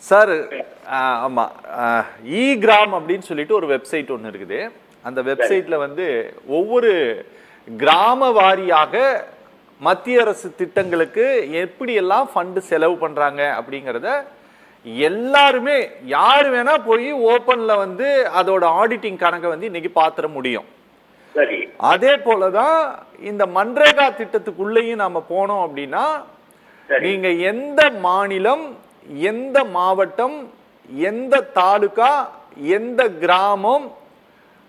Sir ஆமாம், gram அப்படின்னு சொல்லிட்டு ஒரு வெப்சைட் ஒன்று இருக்குது. அந்த வெப்சைட்டில் வந்து ஒவ்வொரு கிராம வாரியாக மத்திய அரசு திட்டங்களுக்கு எப்படியெல்லாம் ஃபண்டு செலவு பண்ணுறாங்க அப்படிங்கிறத எல்லாருமே யார் வேணா போய் ஓப்பன்ல வந்து அதோட ஆடிட்டிங் கணக்கை வந்து இன்னைக்கு பாத்திர முடியும். அதே போலதான் இந்த மன்ரேகா திட்டத்துக்குள்ளேயும் நாம போனோம் அப்படின்னா நீங்க எந்த மாநிலம், எந்த மாவட்டம், எந்த தாலுகா, எந்த கிராமம்,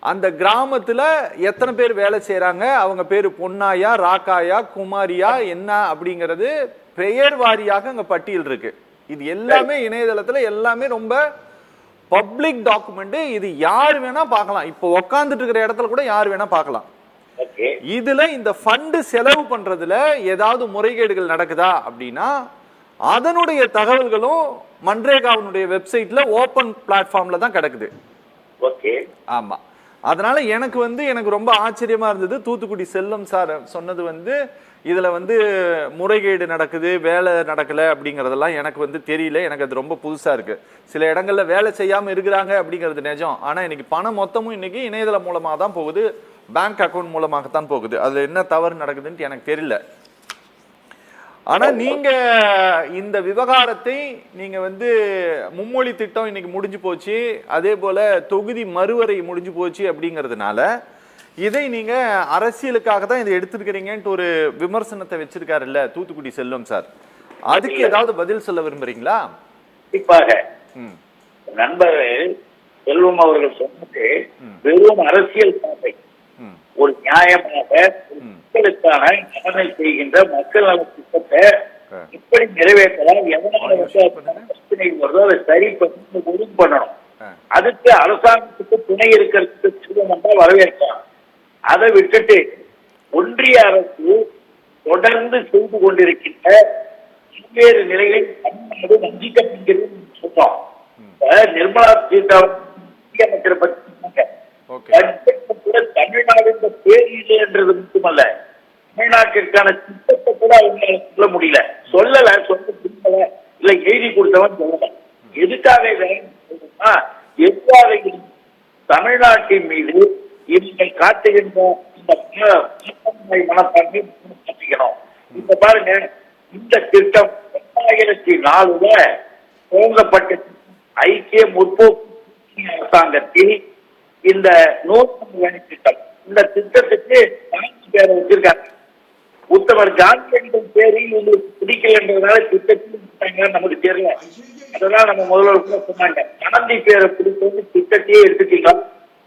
அந்த கிராமத்துல எத்தனை பேர் வேலை செய்யறாங்க, அவங்க பேரு பொன்னாயா, ராக்காயா, குமாரியா என்ன அப்படிங்கிறது பெயர் வாரியாக அங்க பட்டியல் இருக்கு. இது எல்லாமே இணையதளத்துல எல்லாமே ரொம்ப பப்ளிக் டாக்குமெண்ட். இது யார் வேணா பார்க்கலாம். இப்போ உட்கார்ந்துட்டு இருக்கிற இடத்துல கூட யார் வேணா பார்க்கலாம். இதுல இந்த ஃபண்ட் செலவு பண்றதுல ஏதாவது முறைகேடுகள் நடக்குதா அப்படின்னா அதனுடைய தகவல்களும் மன்ரேகாவுடைய வெப்சைட்ல ஓபன் பிளாட்ஃபார்ம்ல தான் கிடக்குது. ஆமா, அதனால எனக்கு ரொம்ப ஆச்சரியமா இருந்தது. தூத்துக்குடி செல்லம் சார் சொன்னது வந்து இதுல வந்து முறைகேடு நடக்குது, வேலை நடக்கல அப்படிங்கறதெல்லாம் எனக்கு வந்து தெரியல. எனக்கு அது ரொம்ப புதுசா இருக்கு. சில இடங்கள்ல வேலை செய்யாம இருக்கிறாங்க அப்படிங்கிறது நிஜம். ஆனா இன்னைக்கு பணம் மொத்தமும் இன்னைக்கு இணையதளம் மூலமா தான் போகுது, பேங்க் அக்கௌண்ட் மூலமாகத்தான் போகுது. அதுல என்ன தவறு நடக்குதுன்னு எனக்கு தெரியல. ஆனா நீங்க இந்த விவகாரத்தை நீங்க வந்து மும்மொழி திட்டம் இன்னைக்கு முடிஞ்சு போச்சு, அதே போல தொகுதி மறுவரை முடிஞ்சு போச்சு அப்படிங்கிறதுனால இதை நீங்க அரசியலுக்காக தான் இதை எடுத்துருக்கிறீங்கன்ட்டு ஒரு விமர்சனத்தை வச்சிருக்காருல்ல தூத்துக்குடி செல்வம் சார், அதுக்கு ஏதாவது பதில் சொல்ல விரும்புறீங்களா? கண்டிப்பாக நண்பர் செல்வம் அவர்கள் சொன்னது வெறும் அரசியல் பார்வை. ஒரு நியாயமாக மக்களுக்கான நலனை செய்கின்ற மக்கள் நல திட்டத்தை எப்படி நிறைவேற்றலாம், எதனால பிரச்சனை வருதோ அதை சரி பண்ணி ஒழுங்கு பண்ணணும். அதுக்கு அரசாங்கத்துக்கு துணை இருக்கிறதுக்கு செல்வம் என்றால் வரவேற்கலாம். அதை விட்டுட்டு ஒன்றிய அரசு தொடர்ந்து செய்து கொண்டிருக்கின்ற பல்வேறு நிலைகளில் தமிழ்நாடு வஞ்சிக்கப்படுகிறது சொன்னோம். நிர்மலா சீதாராமன் அமைச்சரை பற்றி கூட தமிழ்நாடு பேர் இல்லை என்றது மட்டுமல்ல, தமிழ்நாட்டிற்கான திட்டத்தை கூட அவங்களால சொல்ல முடியல, சொல்ல இல்ல எழுதி கொடுத்தவன் சொல்லல. எதுக்காக எவ்வாறு தமிழ்நாட்டின் மீது இவர்கள் காட்டுகின்ற இந்த மனப்பான்மை காட்டிக்கணும். இப்ப பாருங்க, இந்த திட்டம் 2004 துவங்கப்பட்ட ஐக்கிய முற்போக்கு அரசாங்கத்தில் இந்த 100 வேலை திட்டம், இந்த திட்டத்துக்கு 4 பேரை வச்சிருக்காங்க. உத்தமர் காந்தியடிகள் பேரில் உங்களுக்கு பிடிக்கலன்றதுனால திட்டத்தையும் நமக்கு தெரியல. அதனால நம்ம முதல்வர் சொன்னாங்க, காந்தி பேரை பிடிக்கிறது திட்டத்தையே எடுத்துட்டீங்களா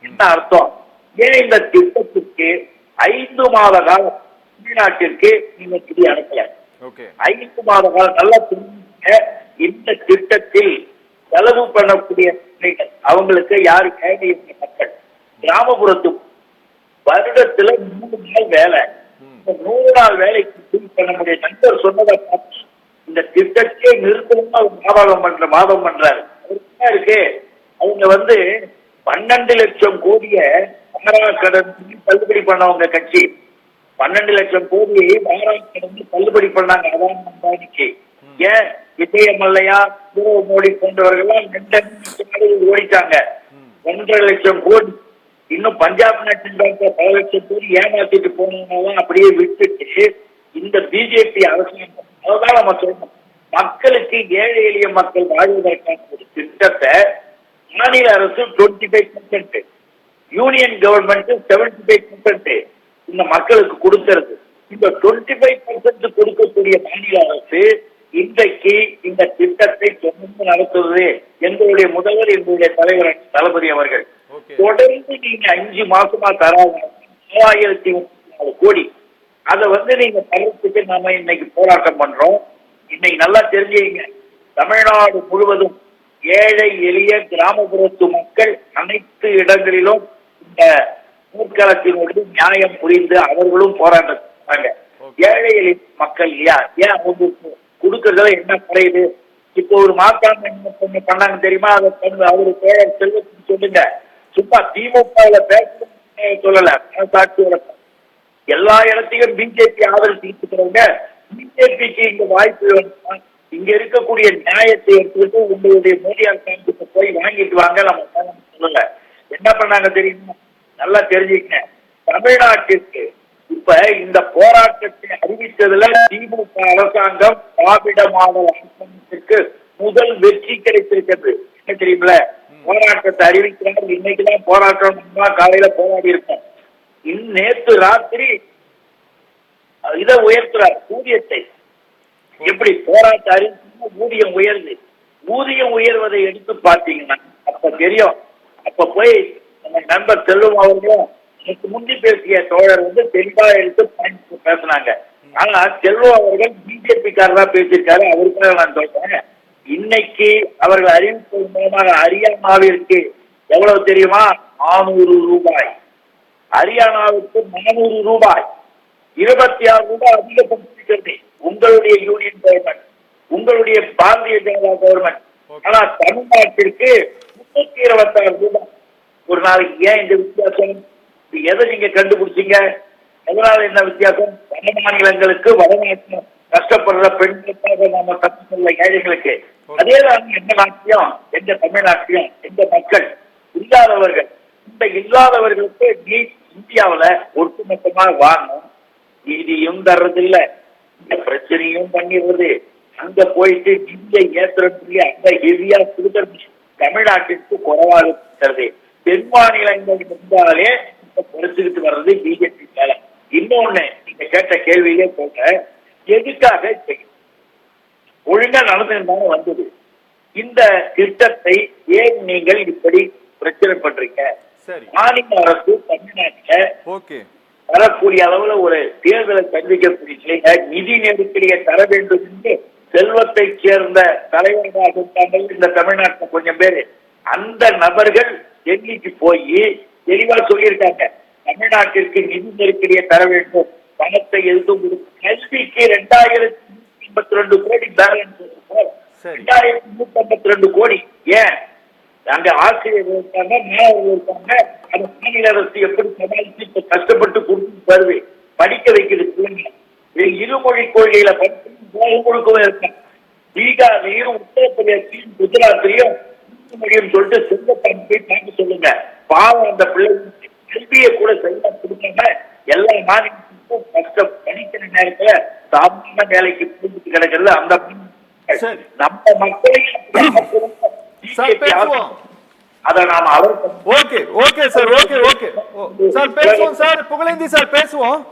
என்ன அர்த்தம்? ஏன் இந்த திட்டத்திற்கு 5 மாத காலம் தமிழ்நாட்டிற்கு நீங்க திடீர் அனுப்பல? 5 மாத காலம் நல்லா புரிஞ்சுங்க. இந்த திட்டத்தில் செலவு பண்ணக்கூடிய அவங்களுக்கு யாரு கேள்வி மக்கள் கிராமப்புறத்து வருடத்துல 3 நாள் வேலை, 100 நாள் வேலைக்கு பண்ண முடியும். நண்பர் சொன்னதை பார்த்து இந்த திட்டத்தையே நிறுத்தணும்னு அவர் வாதம் பண்றாரு. இருக்கு அவங்க வந்து 12 லட்சம் கோடியை கடன் தள்ளுபடி பண்ணவங்க கட்சி 12 லட்சம் கோடியை கடன் தள்ளுபடி பண்ணாங்க அதான் அம்பானிக்கு. ஏன் விஜய மல்லையா, மோடி போன்றவர்கள் 2 லட்சம் ஓடிட்டாங்க. 1.5 லட்சம் கோடி இன்னும் பஞ்சாப் நேஷனல் பேங்க் பல லட்சம் கோடி ஏமாத்திட்டு போனவங்க அப்படியே விட்டுட்டு இந்த பிஜேபி அரசாங்கம் அதான் நம்ம சொல்லணும், மக்களுக்கு ஏழை எளிய மக்கள் வாழ்வதற்கான ஒரு திட்டத்தை மாநில அரசு 25%, யூனியன் கவர்மெண்ட் 75% இந்த மக்களுக்கு கொடுக்கிறது. இந்த 25% கொடுக்கக்கூடிய மாநில அரசு இன்றைக்கு இந்த திட்டத்தை தொடர்ந்து நடத்துவது எங்களுடைய முதல்வர், எங்களுடைய தலைவர் தளபதி அவர்கள் தொடர்ந்து நீங்க 5 மாசமா தராங்க 3034 கோடி. அதை வந்து நீங்க தரத்துக்கு நாம இன்னைக்கு போராட்டம் பண்றோம். இன்னைக்கு நல்லா தெரிஞ்சுங்க, தமிழ்நாடு முழுவதும் ஏழை எளிய கிராமப்புறத்து மக்கள் அனைத்து இடங்களிலும் இந்த போர்க்களத்தினுடைய நியாயம் புரிந்து அவர்களும் போராட்டம். ஏழை எளிய மக்கள் இல்லையா, ஏன் அவங்களுக்கு கொடுக்கறதுல என்ன குறையுது? இப்போ ஒரு மாற்றாண்மை பண்ணாங்க தெரியுமா, அதை அவரு பேர் செல்வத்துக்கு சொல்லுங்க. சும்மா திமுக பேச சொல்லல, மனசாட்சியோட எல்லா இடத்தையும் பிஜேபி ஆதரவு இருக்கிறவங்க பிஜேபிக்கு இங்க வாய்ப்பு இங்க இருக்கக்கூடிய நியாயத்தை எடுத்துட்டு உங்களுடைய மோடி அரசாங்கத்துக்கு போய் வாங்கிட்டு வாங்க. நம்ம சொல்லல. என்ன பண்ணாங்க தெரியுமா? நல்லா தெரிஞ்சுக்கங்க. தமிழ்நாட்டிற்கு இப்ப இந்த போராட்டத்தை அறிவித்ததுல திமுக அரசாங்கம் திராவிட மாடல் அரசாங்கத்திற்கு முதல் வெற்றி கிடைத்திருக்கிறது. என்ன தெரியுமில? போராட்டத்தை அறிவிக்கிறாங்க. இன்னைக்குதான் போராட்டம் காலையில போராடி இருக்கோம். நேற்று ராத்திரி இதை உயர்த்துறார், ஊதியத்தை. எப்படி போராட்ட அறிவிப்பு ஊதியம் உயர்ந்து, ஊதியம் உயர்வதை எடுத்து பார்த்தீங்கன்னா அப்ப தெரியும். அப்ப போய் நம்ம நண்பர் செல்வம் அவர்களும் எனக்கு முந்தி பேசிய தோழர் தெளிவா எடுத்து பேசினாங்க. ஆனா செல்வம் அவர்கள் பிஜேபி காரரா பேசியிருக்காரு. அவருக்காக நான் சொல்றேன். இன்னைக்கு அவர்கள் அறிவிப்பது மூலமாக ஹரியானாவிற்கு எவ்வளவு தெரியுமா? 400 ரூபாய். ஹரியானாவுக்கு 400 ரூபாய், 26 ரூபாய் அதிகப்படுத்திருக்கிறது உங்களுடைய யூனியன் கவர்மெண்ட், உங்களுடைய பாரதிய ஜனதா கவர்மெண்ட். ஆனா தமிழ்நாட்டிற்கு 326 ரூபாய் ஒரு நாளைக்கு. ஏன் இந்த வித்தியாசம்? எதை நீங்க கண்டுபிடிச்சீங்க? அதனால என்ன வித்தியாசம்? வட மாநிலங்களுக்கு, வடநாட்டு கஷ்டப்படுற பெண்களுக்காக நாம கற்றுக்கொள்ள ஏழைகளுக்கு அதேதான் எந்த நாட்டிலும், எந்த தமிழ்நாட்டிலும் எந்த மக்கள் இல்லாதவர்கள், இந்த இல்லாதவர்களுக்கு நீ இந்தியாவில ஒட்டுமொத்தமாக வாங்கணும். நீதியும் தர்றதில்ல, இந்த பிரச்சனையும் பண்ணிடுறது. அங்க போயிட்டு நிதியை ஏற்றுறது அங்க ஹெவியா கொடுக்கறது தமிழ்நாட்டிற்கு குறைவாக இருக்கிறது. தென் மாநிலங்கள் இருந்தாலே குறைச்சுக்கிட்டு வர்றது பிஜேபி மேல. இன்னொன்னு நீங்க கேட்ட கேள்வியிலே போட்ட எதுக்காக ஒழுங்கா நடந்திருந்தாலும் வந்தது. இந்த திட்டத்தை ஏன் நீங்கள் இப்படி பிரச்சனை பண்றீங்க? மாநில அரசு தமிழ்நாட்டில் வரக்கூடிய அளவுல ஒரு தேர்தலை சந்திக்கக்கூடிய நிலையில நிதி நெருக்கடியை தர வேண்டும் என்று செல்வத்தை சேர்ந்த தலைவர்களாக இருக்காங்க இந்த தமிழ்நாட்டில் கொஞ்சம் பேரு. அந்த நபர்கள் டெல்லிக்கு போய் தெளிவா சொல்லியிருக்காங்க, தமிழ்நாட்டிற்கு நிதி நெருக்கடியை தர வேண்டும், பணத்தை எதுவும் கொடுக்கும். கல்விக்கு 2152 கோடி பேலன்ஸ், 2152 கோடி. ஏன்? அங்க ஆசிரியர்கள் இருக்காங்க, மாணவர்கள் இருக்காங்க. அந்த மாநில அரசு எப்படி சமாளித்து இப்ப கஷ்டப்பட்டு கொடுத்து தருது, படிக்க வைக்கிறது பிள்ளைங்க. இருமொழி கொள்கையில படித்து முழுக்கவும் இருக்காங்க. பீகார்லையும் உத்தரப்பிரதேசையும் குஜராத்லையும் மொழியும் சொல்லிட்டு செல்வத்தான் போய் பார்க்க சொல்லுங்க. பாவம் அந்த பிள்ளைங்க கல்வியை கூட சரியா கொடுக்காம எல்லா மாநிலத்துக்கும் கஷ்டம் படிக்கிற நேரத்துல சாதாரண வேலைக்கு புரிஞ்சுட்டு கிடக்கிறது. அந்த நம்ம மக்களையும் அதை நாம அவர் okay okay sir, okay okay sir பேசுவோம் சார். புகழேந்தி சார் பேசுவோம்.